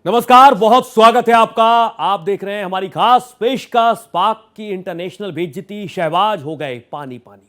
नमस्कार, बहुत स्वागत है आपका। आप देख रहे हैं हमारी खास पेशकश पाक की इंटरनेशनल बेइज्जती, शहबाज हो गए पानी पानी।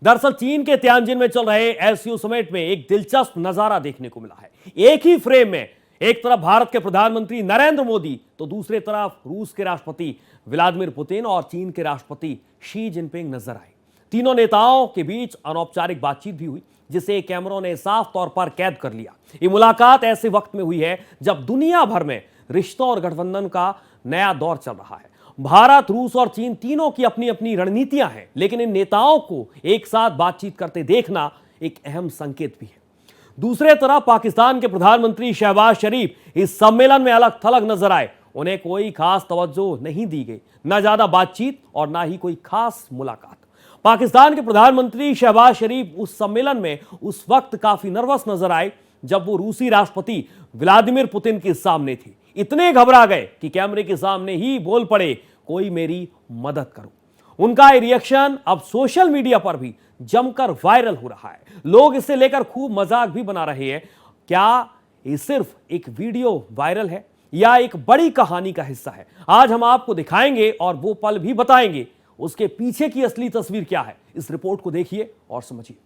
दरअसल चीन के तियानजिन में चल रहे एससीओ समिट में एक दिलचस्प नजारा देखने को मिला है। एक ही फ्रेम में एक तरफ भारत के प्रधानमंत्री नरेंद्र मोदी तो दूसरी तरफ रूस के राष्ट्रपति व्लादिमीर पुतिन और चीन के राष्ट्रपति शी जिनपिंग नजर आए। तीनों नेताओं के बीच अनौपचारिक बातचीत भी हुई, जिसे कैमरों ने साफ तौर पर कैद कर लिया। ये मुलाकात ऐसे वक्त में हुई है जब दुनिया भर में रिश्तों और गठबंधन का नया दौर चल रहा है। भारत, रूस और चीन तीनों की अपनी अपनी रणनीतियां हैं, लेकिन इन नेताओं को एक साथ बातचीत करते देखना एक अहम संकेत भी है। दूसरे तरफ पाकिस्तान के प्रधानमंत्री शहबाज शरीफ इस सम्मेलन में अलग थलग नजर आए। उन्हें कोई खास तवज्जो नहीं दी गई, न ज्यादा बातचीत और ना ही कोई खास मुलाकात। पाकिस्तान के प्रधानमंत्री शहबाज शरीफ उस सम्मेलन में उस वक्त काफी नर्वस नजर आए जब वो रूसी राष्ट्रपति व्लादिमीर पुतिन के सामने थे। इतने घबरा गए कि कैमरे के सामने ही बोल पड़े, कोई मेरी मदद करो। उनका ये रिएक्शन अब सोशल मीडिया पर भी जमकर वायरल हो रहा है। लोग इसे लेकर खूब मजाक भी बना रहे हैं। क्या ये सिर्फ एक वीडियो वायरल है या एक बड़ी कहानी का हिस्सा है? आज हम आपको दिखाएंगे और वो पल भी बताएंगे। उसके पीछे की असली तस्वीर क्या है, इस रिपोर्ट को देखिए और समझिए।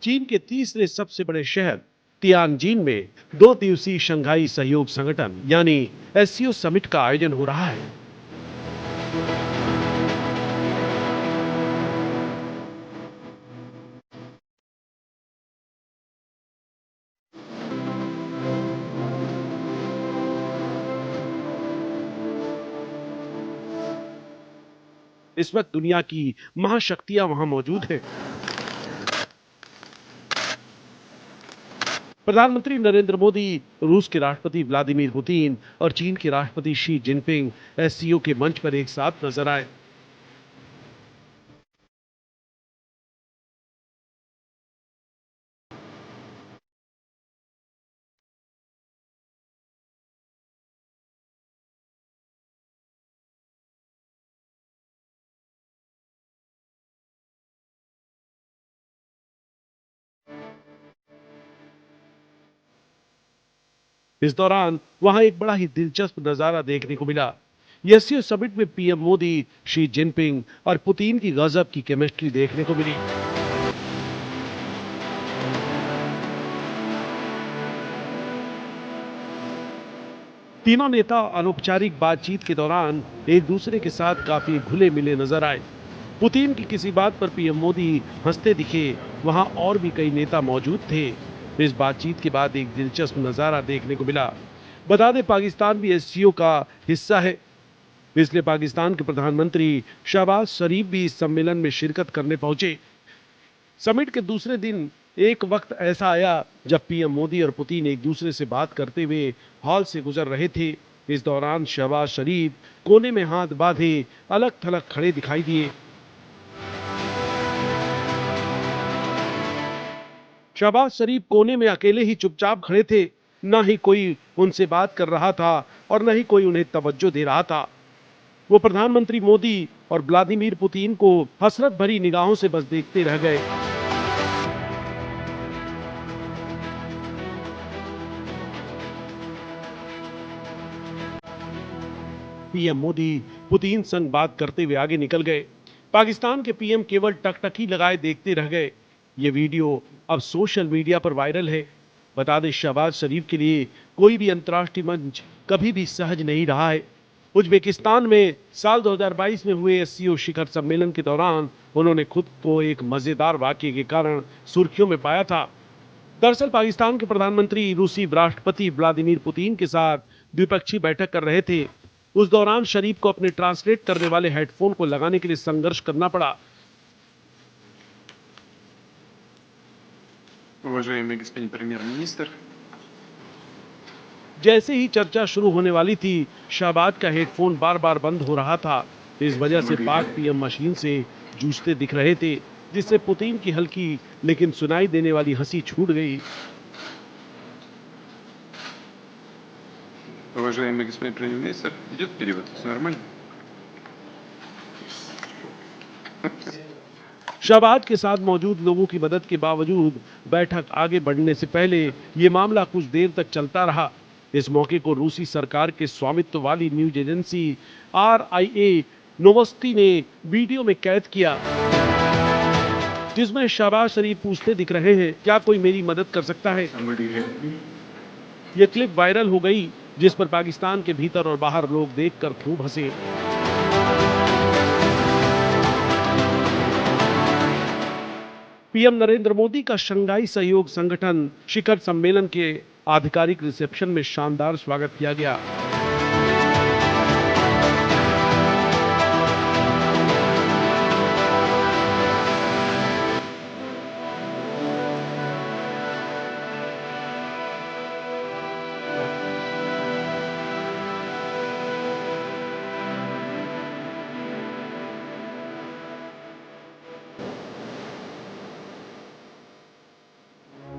चीन के तीसरे सबसे बड़े शहर तियानजिन में 2 दिवसीय शंघाई सहयोग संगठन यानी एससीओ समिट का आयोजन हो रहा है। इस वक्त दुनिया की महाशक्तियां वहां मौजूद हैं। प्रधानमंत्री नरेंद्र मोदी, रूस के राष्ट्रपति व्लादिमीर पुतिन और चीन के राष्ट्रपति शी जिनपिंग एससीओ के मंच पर एक साथ नजर आए। इस दौरान वहां एक बड़ा ही दिलचस्प नजारा देखने को मिला। एससीओ समिट में पीएम मोदी, शी जिनपिंग और पुतिन की गजब की केमिस्ट्री देखने को मिली। तीनों नेता अनौपचारिक बातचीत के दौरान एक दूसरे के साथ काफी घुले मिले नजर आए। पुतिन की किसी बात पर पीएम मोदी हंसते दिखे। वहां और भी कई नेता मौजूद थे। इस बातचीत के बाद एक दिलचस्प नजारा देखने को मिला। बता दें, पाकिस्तान भी एससीओ का हिस्सा है, इसलिए पाकिस्तान के प्रधानमंत्री शहबाज शरीफ भी इस सम्मेलन में शिरकत करने पहुंचे। समिट के दूसरे दिन एक वक्त ऐसा आया जब पीएम मोदी और पुतिन एक दूसरे से बात करते हुए हॉल से गुजर रहे थे। इस दौरान शहबाज शरीफ कोने में हाथ बांधे अलग थलग खड़े दिखाई दिए। शहबाज शरीफ कोने में अकेले ही चुपचाप खड़े थे। न ही कोई उनसे बात कर रहा था और न ही कोई उन्हें तवज्जो दे रहा था। वो प्रधानमंत्री मोदी और व्लादिमीर पुतिन को हसरत भरी निगाहों से बस देखते रह गए। पीएम मोदी पुतिन संग बात करते हुए आगे निकल गए। पाकिस्तान के पीएम केवल टकटकी लगाए देखते रह गए। ये वीडियो अब सोशल मीडिया पर वायरल है। बता दें, शहबाज शरीफ के लिए कोई भी अंतर्राष्ट्रीय मंच कभी भी सहज नहीं रहा है। उज्बेकिस्तान में साल 2022 में हुए एससीओ शिखर सम्मेलन के दौरान उन्होंने खुद को एक मजेदार वाकये के कारण सुर्खियों में पाया था। दरअसल पाकिस्तान के प्रधानमंत्री रूसी राष्ट्रपति व्लादिमीर पुतिन के साथ द्विपक्षीय बैठक कर रहे थे। उस दौरान शरीफ को अपने ट्रांसलेट करने वाले हेडफोन को लगाने के लिए संघर्ष करना पड़ा। Уважаемый господин премьер-министр, जैसे ही चर्चा शुरू होने वाली थी, शहबाज का हेडफोन बार बार बंद हो रहा था। इस वजह से पाक पीएम मशीन से जूझते दिख रहे थे, जिससे पुतिन की हल्की लेकिन सुनाई देने वाली हंसी छूट गई। уважаемый господин премьер-министр, идет перевод, все нормально? शहबाज के साथ मौजूद लोगों की मदद के बावजूद बैठक आगे बढ़ने से पहले ये मामला कुछ देर तक चलता रहा। इस मौके को रूसी सरकार के स्वामित्व वाली न्यूज एजेंसी RIA नोवोस्ती ने वीडियो में कैद किया, जिसमें शहबाज शरीफ पूछते दिख रहे हैं, क्या कोई मेरी मदद कर सकता है। यह क्लिप वायरल हो गई, जिस पर पाकिस्तान के भीतर और बाहर लोग देखकर खूब हंसे। पीएम नरेंद्र मोदी का शंघाई सहयोग संगठन शिखर सम्मेलन के आधिकारिक रिसेप्शन में शानदार स्वागत किया गया।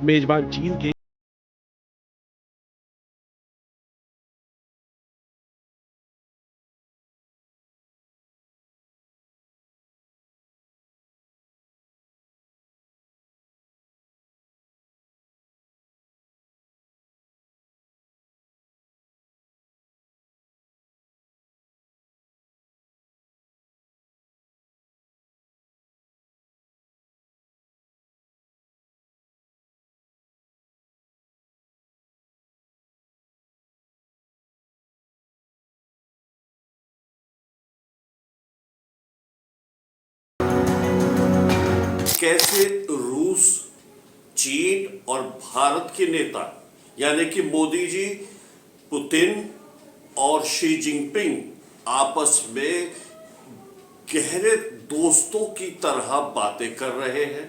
मेजबान चीन के कैसे रूस, चीन और भारत के नेता यानी कि मोदी जी, पुतिन और शी जिनपिंग आपस में गहरे दोस्तों की तरह बातें कर रहे हैं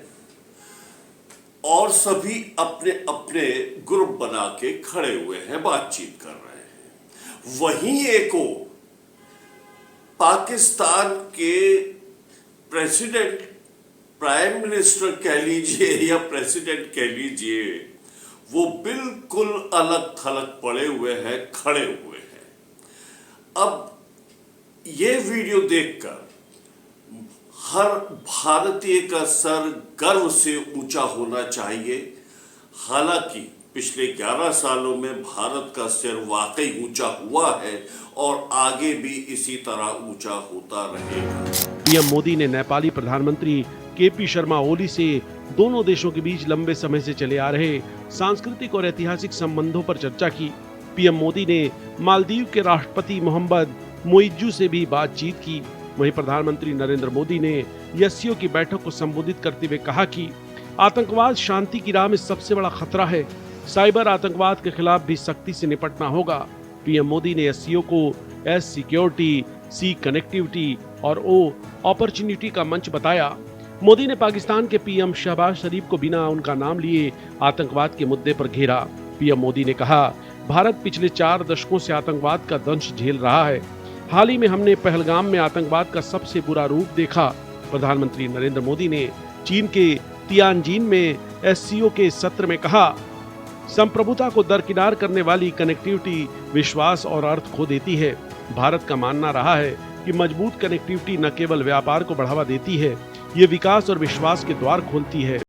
और सभी अपने अपने ग्रुप बना के खड़े हुए हैं, बातचीत कर रहे हैं। वहीं एक और पाकिस्तान के प्रेसिडेंट, प्राइम मिनिस्टर कह लीजिए या प्रेसिडेंट कह लीजिए, वो बिल्कुल अलग थलग पड़े हुए हैं, खड़े हुए हैं। अब ये वीडियो देखकर हर भारतीय का सर गर्व से ऊंचा होना चाहिए। हालांकि पिछले 11 सालों में भारत का सिर वाकई ऊंचा हुआ है और आगे भी इसी तरह ऊंचा होता रहेगा। पीएम मोदी ने नेपाली प्रधानमंत्री KP शर्मा ओली से दोनों देशों के बीच लंबे समय से चले आ रहे सांस्कृतिक और ऐतिहासिक संबंधों पर चर्चा की। पीएम मोदी ने मालदीव के राष्ट्रपति मोहम्मद मोइज्जू से भी बातचीत की। वहीं प्रधानमंत्री नरेंद्र मोदी ने एससीओ की बैठक को संबोधित करते हुए कहा कि आतंकवाद शांति की राह में सबसे बड़ा खतरा है। साइबर आतंकवाद के खिलाफ भी सख्ती से निपटना होगा। पीएम मोदी ने एससीओ को एस सिक्योरिटी, सी कनेक्टिविटी और ओ अपॉर्चुनिटी का मंच बताया। मोदी ने पाकिस्तान के पीएम शहबाज शरीफ को बिना उनका नाम लिए आतंकवाद के मुद्दे पर घेरा। पीएम मोदी ने कहा, भारत पिछले 4 दशकों से आतंकवाद का दंश झेल रहा है। हाल ही में हमने पहलगाम में आतंकवाद का सबसे बुरा रूप देखा। प्रधानमंत्री नरेंद्र मोदी ने चीन के तियानजिन में एससीओ के सत्र में कहा, संप्रभुता को दरकिनार करने वाली कनेक्टिविटी विश्वास और अर्थ खो देती है। भारत का मानना रहा है कि मजबूत कनेक्टिविटी न केवल व्यापार को बढ़ावा देती है, ये विकास और विश्वास के द्वार खोलती है।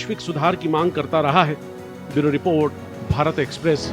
वैश्विक सुधार की मांग करता रहा है। Bureau report, Bharat express.